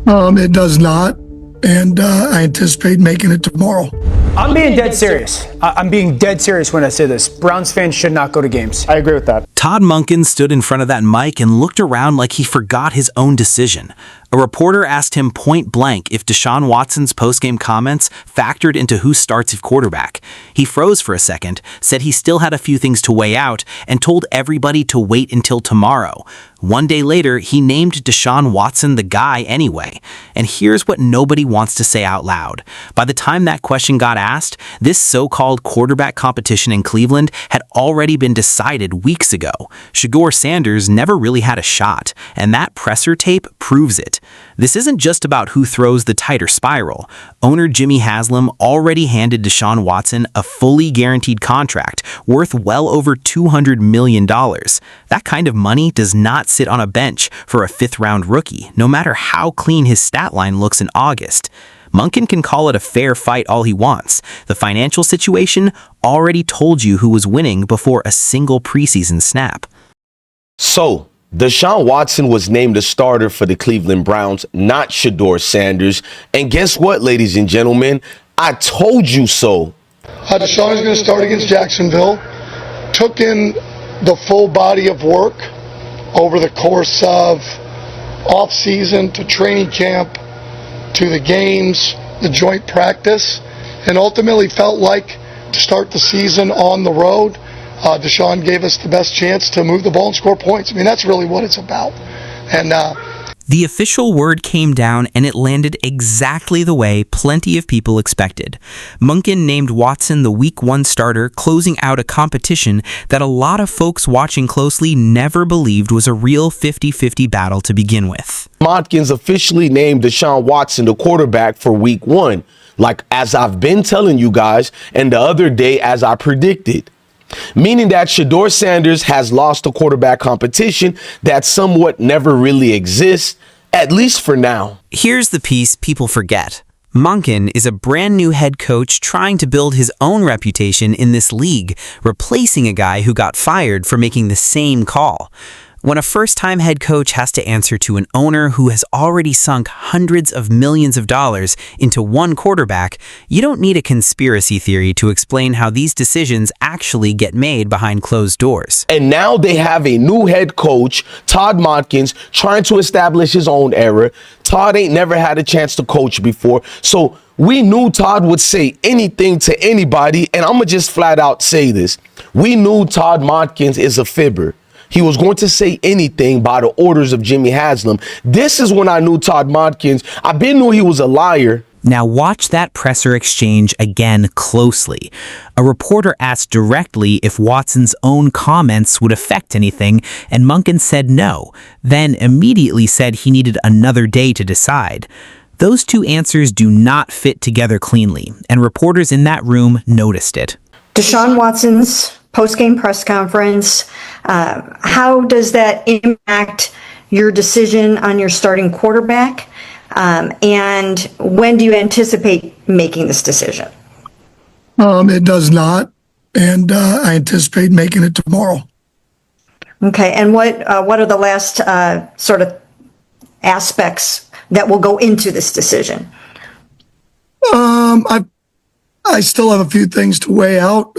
It does not, and I anticipate making it tomorrow. I'm being dead serious. I'm being dead serious when I say this. Browns fans should not go to games. I agree with that. Todd Monken stood in front of that mic and looked around like he forgot his own decision. A reporter asked him point blank if Deshaun Watson's postgame comments factored into who starts at quarterback. He froze for a second, said he still had a few things to weigh out, and told everybody to wait until tomorrow. One day later, he named Deshaun Watson the guy anyway. And here's what nobody wants to say out loud. By the time that question got asked, this so-called quarterback competition in Cleveland had already been decided weeks ago. Shedeur Sanders never really had a shot, and that presser tape proves it. This isn't just about who throws the tighter spiral. Owner Jimmy Haslam already handed Deshaun Watson a fully guaranteed contract worth well over $200 million. That kind of money does not sit on a bench for a fifth-round rookie, no matter how clean his stat line looks in August. Monken can call it a fair fight all he wants. The financial situation already told you who was winning before a single preseason snap. So, Deshaun Watson was named a starter for the Cleveland Browns, not Shedeur Sanders. And guess what, ladies and gentlemen? I told you so. Deshaun is going to start against Jacksonville. Took in the full body of work over the course of off-season to training camp to the games, the joint practice, and ultimately felt like to start the season on the road, Deshaun gave us the best chance to move the ball and score points. I mean, that's really what it's about. And the official word came down, and it landed exactly the way plenty of people expected. Monken named Watson the Week 1 starter, closing out a competition that a lot of folks watching closely never believed was a real 50-50 battle to begin with. Monken's officially named Deshaun Watson the quarterback for Week 1, like as I've been telling you guys, and the other day as I predicted. Meaning that Shedeur Sanders has lost a quarterback competition that somewhat never really exists, at least for now. Here's the piece people forget. Monken is a brand new head coach trying to build his own reputation in this league, replacing a guy who got fired for making the same call. When a first-time head coach has to answer to an owner who has already sunk hundreds of millions of dollars into one quarterback, you don't need a conspiracy theory to explain how these decisions actually get made behind closed doors. And now they have a new head coach, Todd Monken, trying to establish his own era. Todd ain't never had a chance to coach before, so we knew Todd would say anything to anybody, and I'm going to just flat out say this. We knew Todd Monken is a fibber. He was going to say anything by the orders of Jimmy Haslam. This is when I knew Todd Monken. I knew he was a liar. Now watch that presser exchange again closely. A reporter asked directly if Watson's own comments would affect anything, and Monken said no, then immediately said he needed another day to decide. Those two answers do not fit together cleanly, and reporters in that room noticed it. Deshaun Watson's post-game press conference, how does that impact your decision on your starting quarterback? And when do you anticipate making this decision? It does not, and I anticipate making it tomorrow. Okay, and what are the last sort of aspects that will go into this decision? I still have a few things to weigh out,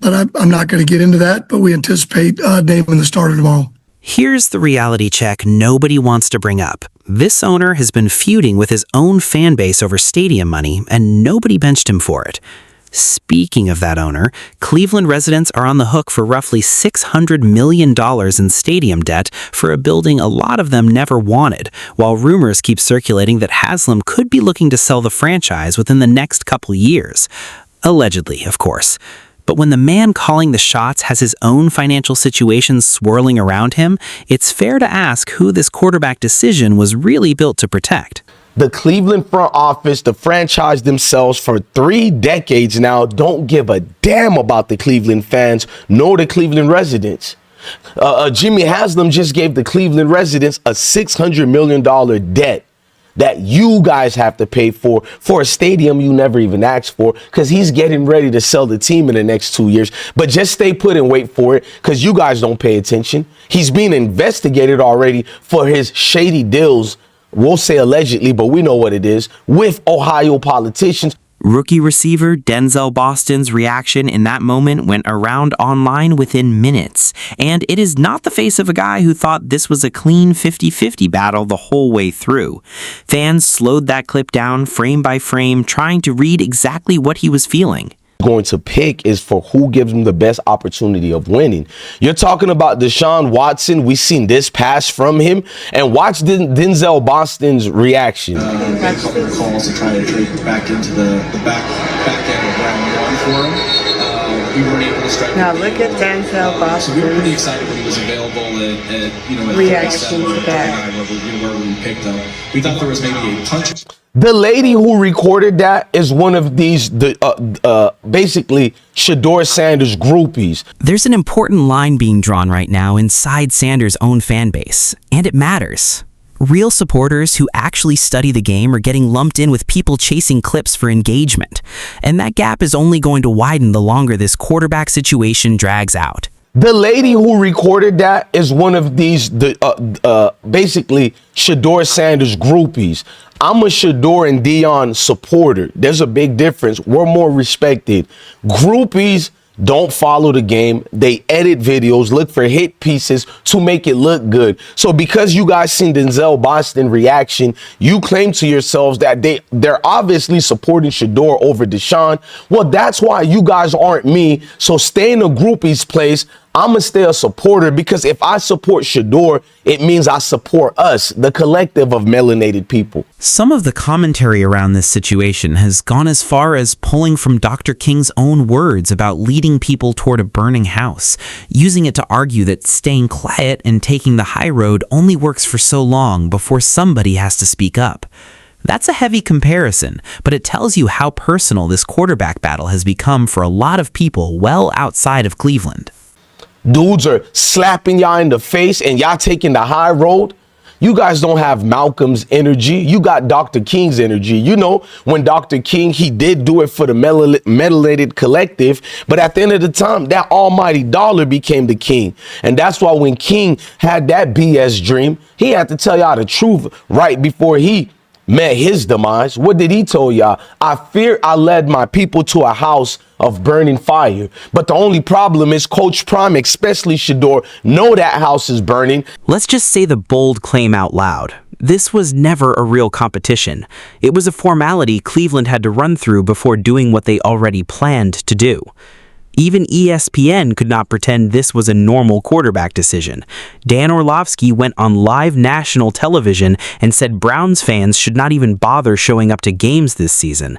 but I'm not going to get into that, but we anticipate naming the starter tomorrow. Here's the reality check nobody wants to bring up. This owner has been feuding with his own fan base over stadium money, and nobody benched him for it. Speaking of that owner, Cleveland residents are on the hook for roughly $600 million in stadium debt for a building a lot of them never wanted, while rumors keep circulating that Haslam could be looking to sell the franchise within the next couple years. Allegedly, of course. But when the man calling the shots has his own financial situation swirling around him, it's fair to ask who this quarterback decision was really built to protect. The Cleveland front office, the franchise themselves for 3 decades now, don't give a damn about the Cleveland fans nor the Cleveland residents. Jimmy Haslam just gave the Cleveland residents a $600 million debt that you guys have to pay for a stadium you never even asked for, because he's getting ready to sell the team in the next 2 years. But just stay put and wait for it, because you guys don't pay attention. He's being investigated already for his shady deals we'll say allegedly, but we know what it is, with Ohio politicians. Rookie receiver Denzel Boston's reaction in that moment went around online within minutes, and it is not the face of a guy who thought this was a clean 50-50 battle the whole way through. Fans slowed that clip down frame by frame, trying to read exactly what he was feeling. Going to pick is for who gives them the best opportunity of winning. You're talking about Deshaun Watson. We've seen this pass from him, and watch Denzel Boston's reaction. A couple of calls to try to trade back into the back end of round 1 for him. We weren't able to strike. Now look at Denzel Boston. So we were pretty excited when he was available at reaction to that. Where we picked up. We thought there was maybe a punch. The lady who recorded that is one of these, basically, Shedeur Sanders groupies. There's an important line being drawn right now inside Sanders' own fan base, and it matters. Real supporters who actually study the game are getting lumped in with people chasing clips for engagement, and that gap is only going to widen the longer this quarterback situation drags out. The lady who recorded that is one of these, basically, Shedeur Sanders groupies. I'm a Shedeur and Deion supporter. There's a big difference. We're more respected. Groupies don't follow the game. They edit videos, look for hit pieces to make it look good. So because you guys seen Denzel Boston reaction, you claim to yourselves that they're obviously supporting Shedeur over Deshaun. Well, that's why you guys aren't me. So stay in a groupie's place. I'm going to stay a supporter, because if I support Shedeur, it means I support us, the collective of melanated people. Some of the commentary around this situation has gone as far as pulling from Dr. King's own words about leading people toward a burning house, using it to argue that staying quiet and taking the high road only works for so long before somebody has to speak up. That's a heavy comparison, but it tells you how personal this quarterback battle has become for a lot of people well outside of Cleveland. Dudes are slapping y'all in the face and y'all taking the high road. You guys don't have Malcolm's energy. You got Dr. King's energy. You know, when Dr. King, he did do it for the melanated collective, but at the end of the time, that almighty dollar became the king. And that's why when King had that BS dream, he had to tell y'all the truth right before he met his demise. What did he tell y'all? I fear I led my people to a house of burning fire. But the only problem is Coach Prime, especially Shedeur, know that house is burning. Let's just say the bold claim out loud. This was never a real competition. It was a formality Cleveland had to run through before doing what they already planned to do. Even ESPN could not pretend this was a normal quarterback decision. Dan Orlovsky went on live national television and said Browns fans should not even bother showing up to games this season.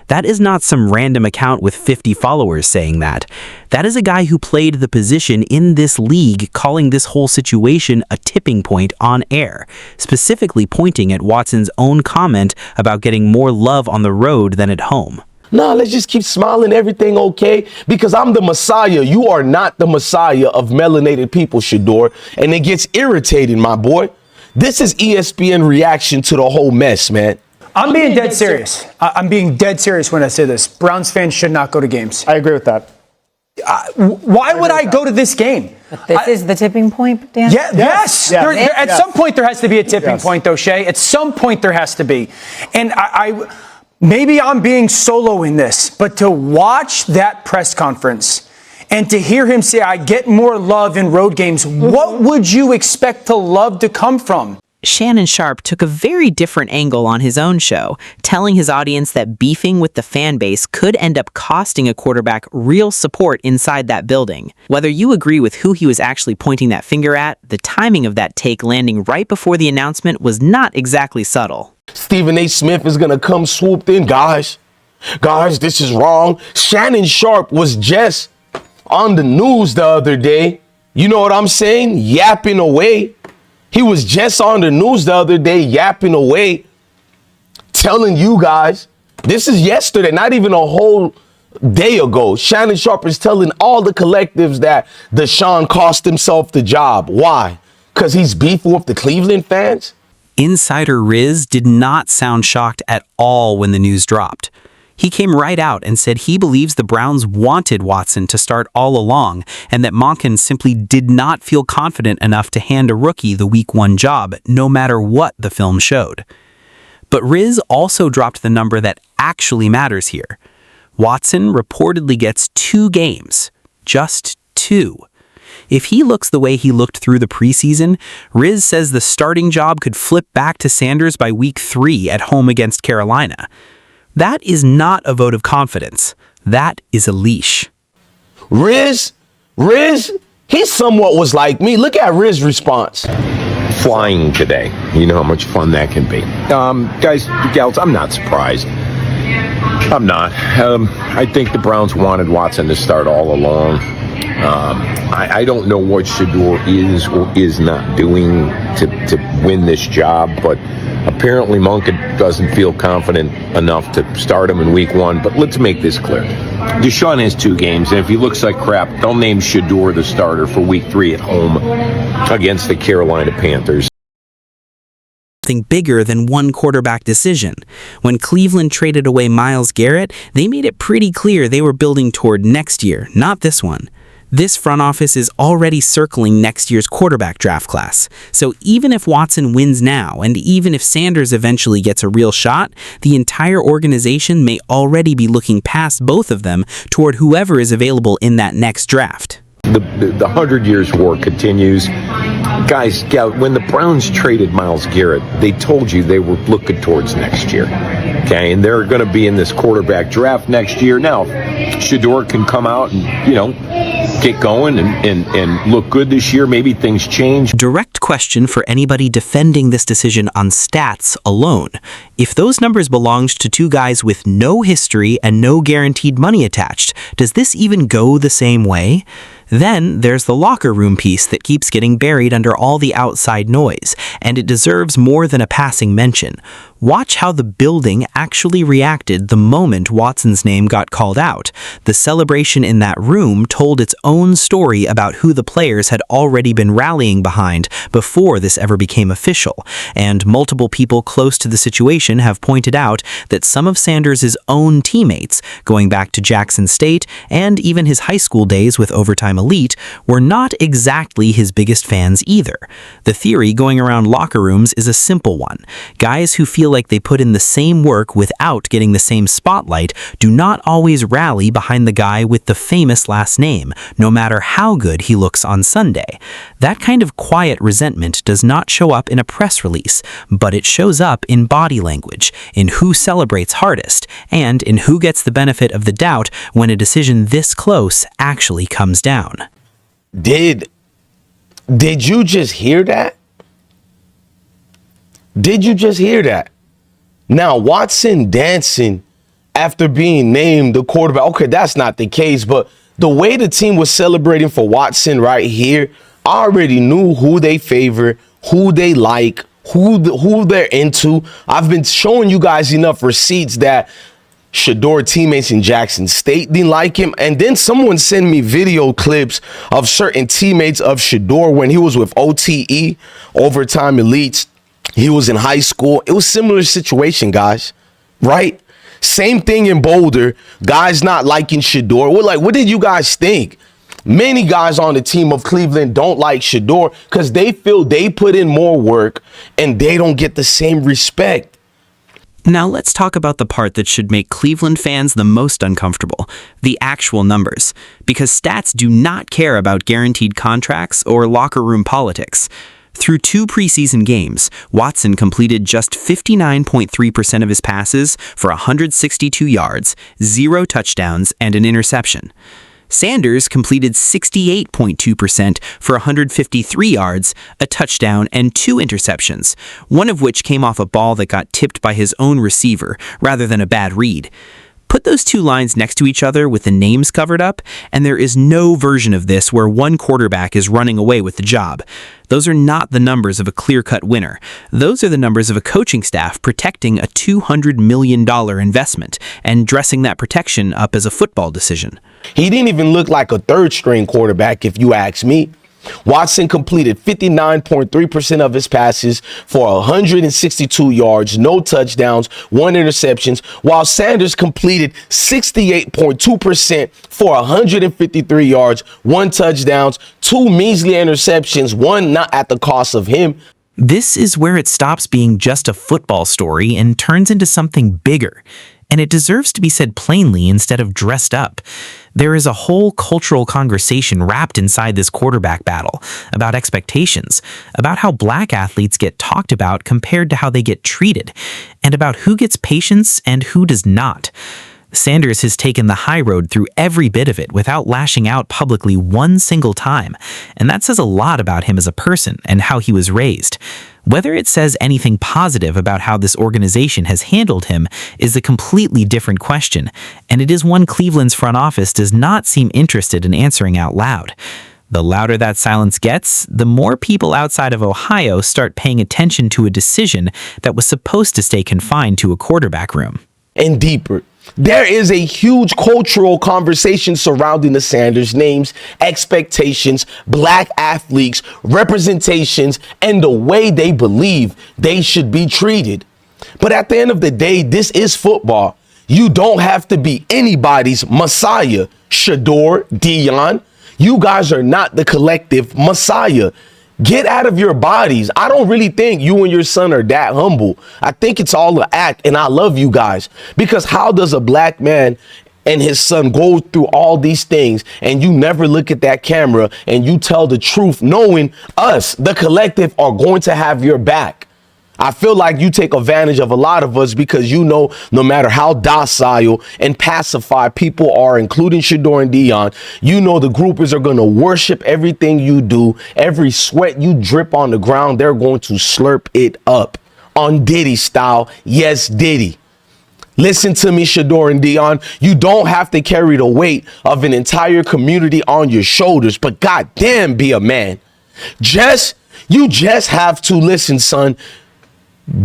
That is not some random account with 50 followers saying that. That is a guy who played the position in this league, calling this whole situation a tipping point on air, specifically pointing at Watson's own comment about getting more love on the road than at home. Nah, let's just keep smiling, everything okay? Because I'm the Messiah. You are not the Messiah of melanated people, Shedeur. And it gets irritating, my boy. This is ESPN reaction to the whole mess, man. I'm being dead serious. I'm being dead serious when I say this. Browns fans should not go to games. I agree with that. Why would I go to this game? But this is the tipping point, Dan? Yes. At some point, there has to be a tipping point, though, Shay. At some point, there has to be. And maybe I'm being solo in this, but to watch that press conference and to hear him say, I get more love in road games, what would you expect the love to come from? Shannon Sharpe took a very different angle on his own show, telling his audience that beefing with the fan base could end up costing a quarterback real support inside that building. Whether you agree with who he was actually pointing that finger at, the timing of that take landing right before the announcement was not exactly subtle. Stephen A. Smith is going to come swooped in. Guys, this is wrong. Shannon Sharpe was just on the news the other day. You know what I'm saying? Yapping away. He was just on the news the other day, yapping away, telling you guys, this is yesterday, not even a whole day ago. Shannon Sharpe is telling all the collectives that Deshaun cost himself the job. Why? Because he's beefing with the Cleveland fans? Insider Riz did not sound shocked at all when the news dropped. He came right out and said he believes the Browns wanted Watson to start all along and that Monken simply did not feel confident enough to hand a rookie the Week 1 job, no matter what the film showed. But Riz also dropped the number that actually matters here. Watson reportedly gets 2 games. Just 2. If he looks the way he looked through the preseason, Riz says the starting job could flip back to Sanders by Week 3 at home against Carolina. That is not a vote of confidence. That is a leash. Riz, he somewhat was like me. Look at Riz's response. Flying today. You know how much fun that can be. Guys, gals, I'm not surprised. I'm not. I think the Browns wanted Watson to start all along. I don't know what Shedeur is or is not doing to win this job, but apparently Monken doesn't feel confident enough to start him in Week 1. But let's make this clear. Deshaun has 2 games, and if he looks like crap, they'll name Shedeur the starter for Week 3 at home against the Carolina Panthers. Something bigger than one quarterback decision. When Cleveland traded away Myles Garrett, they made it pretty clear they were building toward next year, not this one. This front office is already circling next year's quarterback draft class. So even if Watson wins now, and even if Sanders eventually gets a real shot, the entire organization may already be looking past both of them toward whoever is available in that next draft. The 100 Years' War continues. Guys, when the Browns traded Myles Garrett, they told you they were looking towards next year. Okay, and they're going to be in this quarterback draft next year. Now, Shedeur can come out and, get going and look good this year. Maybe things change. Direct question for anybody defending this decision on stats alone. If those numbers belonged to 2 guys with no history and no guaranteed money attached, does this even go the same way? Then there's the locker room piece that keeps getting buried under all the outside noise, and it deserves more than a passing mention. Watch how the building actually reacted the moment Watson's name got called out. The celebration in that room told its own story about who the players had already been rallying behind before this ever became official, and multiple people close to the situation have pointed out that some of Sanders' own teammates, going back to Jackson State and even his high school days with Overtime Elite, were not exactly his biggest fans either. The theory going around locker rooms is a simple one. Guys who feel like they put in the same work without getting the same spotlight do not always rally behind the guy with the famous last name, no matter how good he looks on Sunday. That kind of quiet resentment does not show up in a press release, but it shows up in body language, in who celebrates hardest, and in who gets the benefit of the doubt when a decision this close actually comes down. Did you just hear that? Did you just hear that? Now, Watson dancing after being named the quarterback. Okay, that's not the case, but the way the team was celebrating for Watson right here, I already knew who they favor, who they like, who they're into. I've been showing you guys enough receipts that Shedeur teammates in Jackson State didn't like him. And then someone sent me video clips of certain teammates of Shedeur when he was with OTE, Overtime Elites. He was in high school. It was a similar situation, guys, right? Same thing in Boulder. Guys not liking Shedeur. We're like, what did you guys think? Many guys on the team of Cleveland don't like Shedeur because they feel they put in more work and they don't get the same respect. Now let's talk about the part that should make Cleveland fans the most uncomfortable, the actual numbers, because stats do not care about guaranteed contracts or locker room politics. Through 2 preseason games, Watson completed just 59.3% of his passes for 162 yards, 0 touchdowns, and an interception. Sanders completed 68.2% for 153 yards, a touchdown, and 2 interceptions, one of which came off a ball that got tipped by his own receiver rather than a bad read. Put those 2 lines next to each other with the names covered up, and there is no version of this where one quarterback is running away with the job. Those are not the numbers of a clear-cut winner. Those are the numbers of a coaching staff protecting a $200 million investment and dressing that protection up as a football decision. He didn't even look like a third-string quarterback, if you ask me. Watson completed 59.3% of his passes for 162 yards, no touchdowns, 1 interception, while Sanders completed 68.2% for 153 yards, 1 touchdowns, 2 measly interceptions, 1 not at the cost of him. This is where it stops being just a football story and turns into something bigger. And it deserves to be said plainly instead of dressed up. There is a whole cultural conversation wrapped inside this quarterback battle about expectations, about how black athletes get talked about compared to how they get treated, and about who gets patience and who does not. Sanders has taken the high road through every bit of it without lashing out publicly one single time, and that says a lot about him as a person and how he was raised. Whether it says anything positive about how this organization has handled him is a completely different question, and it is one Cleveland's front office does not seem interested in answering out loud. The louder that silence gets, the more people outside of Ohio start paying attention to a decision that was supposed to stay confined to a quarterback room. And deeper. There is a huge cultural conversation surrounding the Sanders names, expectations, black athletes, representations, and the way they believe they should be treated. But at the end of the day, this is football. You don't have to be anybody's messiah. Shedeur, Dion, you guys are not the collective messiah. Get out of your bodies. I don't really think you and your son are that humble. I think it's all an act, and I love you guys. Because how does a black man and his son go through all these things and you never look at that camera and you tell the truth knowing us, the collective, are going to have your back? I feel like you take advantage of a lot of us because you know no matter how docile and pacified people are, including Shedeur and Dion, you know the groupers are going to worship everything you do. Every sweat you drip on the ground, they're going to slurp it up. On Diddy style, yes, Diddy. Listen to me, Shedeur and Dion. You don't have to carry the weight of an entire community on your shoulders, but goddamn, be a man. You just have to listen, son.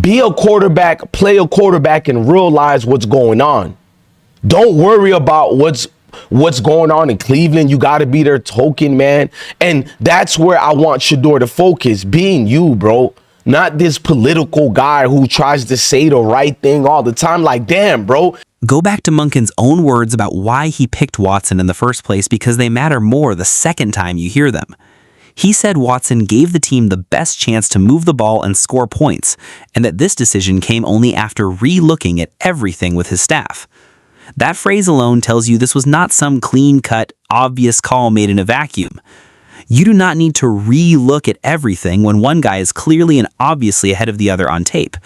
Be a quarterback, play a quarterback, and realize what's going on. Don't worry about what's going on in Cleveland. You got to be their token man. And that's where I want Shedeur to focus, being you, bro. Not this political guy who tries to say the right thing all the time. Like, damn, bro. Go back to Monken's own words about why he picked Watson in the first place, because they matter more the second time you hear them. He said Watson gave the team the best chance to move the ball and score points, and that this decision came only after re-looking at everything with his staff. That phrase alone tells you this was not some clean-cut, obvious call made in a vacuum. You do not need to re-look at everything when one guy is clearly and obviously ahead of the other on tape.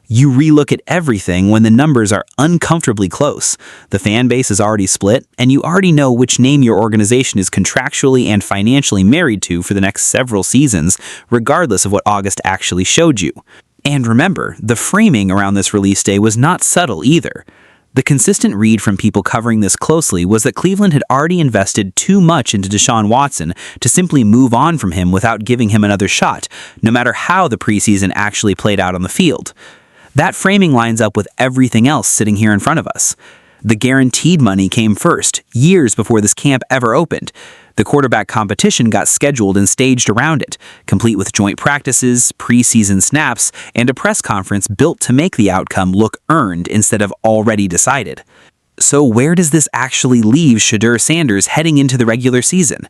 You re-look at everything when the numbers are uncomfortably close, the fan base is already split, and you already know which name your organization is contractually and financially married to for the next several seasons, regardless of what August actually showed you. And remember, the framing around this release day was not subtle either. The consistent read from people covering this closely was that Cleveland had already invested too much into Deshaun Watson to simply move on from him without giving him another shot, no matter how the preseason actually played out on the field. That framing lines up with everything else sitting here in front of us. The guaranteed money came first, years before this camp ever opened. The quarterback competition got scheduled and staged around it, complete with joint practices, preseason snaps, and a press conference built to make the outcome look earned instead of already decided. So where does this actually leave Shedeur Sanders heading into the regular season?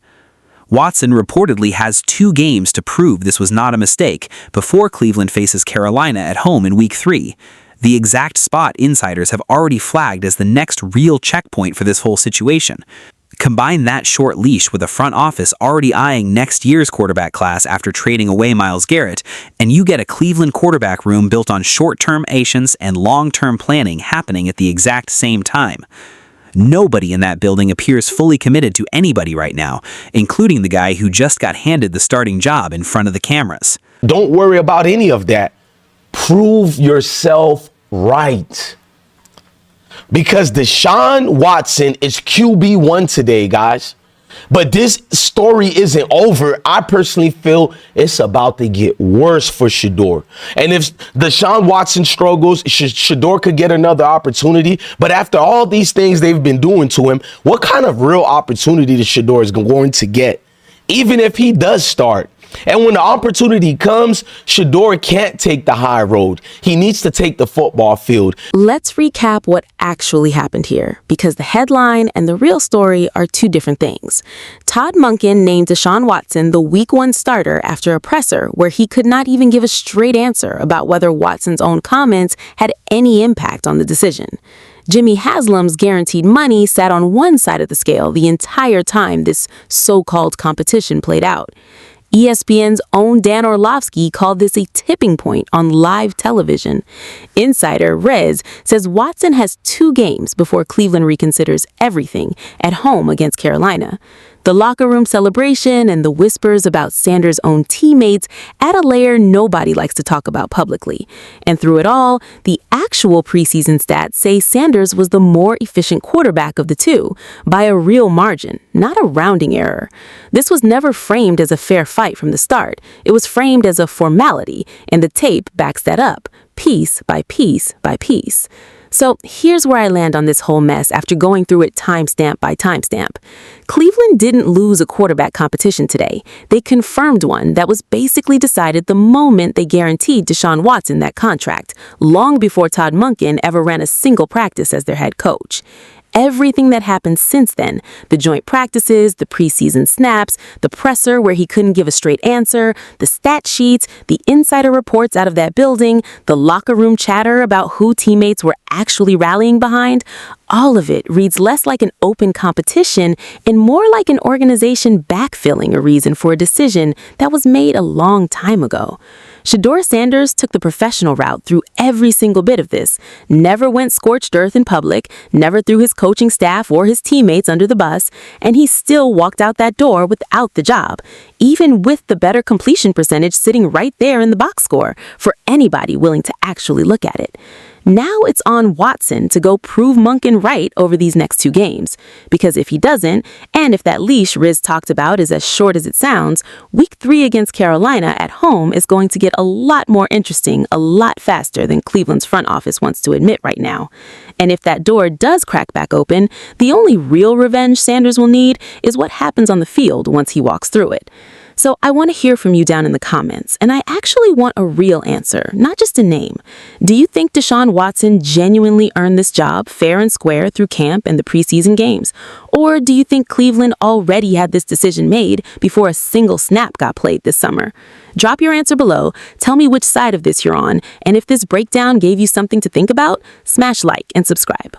Watson reportedly has 2 games to prove this was not a mistake before Cleveland faces Carolina at home in Week 3. The exact spot insiders have already flagged as the next real checkpoint for this whole situation. Combine that short leash with a front office already eyeing next year's quarterback class after trading away Myles Garrett, and you get a Cleveland quarterback room built on short-term patience and long-term planning happening at the exact same time. Nobody in that building appears fully committed to anybody right now, including the guy who just got handed the starting job in front of the cameras. Don't worry about any of that. Prove yourself right. Because Deshaun Watson is QB1 today, guys. But this story isn't over. I personally feel it's about to get worse for Shedeur. And if Deshaun Watson struggles, Shedeur could get another opportunity. But after all these things they've been doing to him, what kind of real opportunity the Shedeur is going to get even if he does start. And when the opportunity comes, Shedeur can't take the high road. He needs to take the football field. Let's recap what actually happened here, because the headline and the real story are two different things. Todd Monken named Deshaun Watson the Week 1 starter after a presser where he could not even give a straight answer about whether Watson's own comments had any impact on the decision. Jimmy Haslam's guaranteed money sat on one side of the scale the entire time this so-called competition played out. ESPN's own Dan Orlovsky called this a tipping point on live television. Insider Riz says Watson has 2 games before Cleveland reconsiders everything at home against Carolina. The locker room celebration and the whispers about Sanders' own teammates add a layer nobody likes to talk about publicly. And through it all, the actual preseason stats say Sanders was the more efficient quarterback of the two, by a real margin, not a rounding error. This was never framed as a fair fight from the start. It was framed as a formality, and the tape backs that up, piece by piece by piece. So here's where I land on this whole mess after going through it timestamp by timestamp. Cleveland didn't lose a quarterback competition today. They confirmed one that was basically decided the moment they guaranteed Deshaun Watson that contract, long before Todd Monken ever ran a single practice as their head coach. Everything that happened since then, the joint practices, the preseason snaps, the presser where he couldn't give a straight answer, the stat sheets, the insider reports out of that building, the locker room chatter about who teammates were actually rallying behind, all of it reads less like an open competition and more like an organization backfilling a reason for a decision that was made a long time ago. Shedeur Sanders took the professional route through every single bit of this, never went scorched earth in public, never threw his coaching staff or his teammates under the bus, and he still walked out that door without the job, even with the better completion percentage sitting right there in the box score for anybody willing to actually look at it. Now it's on Watson to go prove Monken right over these next 2 games. Because if he doesn't, and if that leash Riz talked about is as short as it sounds, Week 3 against Carolina at home is going to get a lot more interesting, a lot faster than Cleveland's front office wants to admit right now. And if that door does crack back open, the only real revenge Sanders will need is what happens on the field once he walks through it. So I want to hear from you down in the comments, and I actually want a real answer, not just a name. Do you think Deshaun Watson genuinely earned this job fair and square through camp and the preseason games? Or do you think Cleveland already had this decision made before a single snap got played this summer? Drop your answer below, tell me which side of this you're on, and if this breakdown gave you something to think about, smash like and subscribe.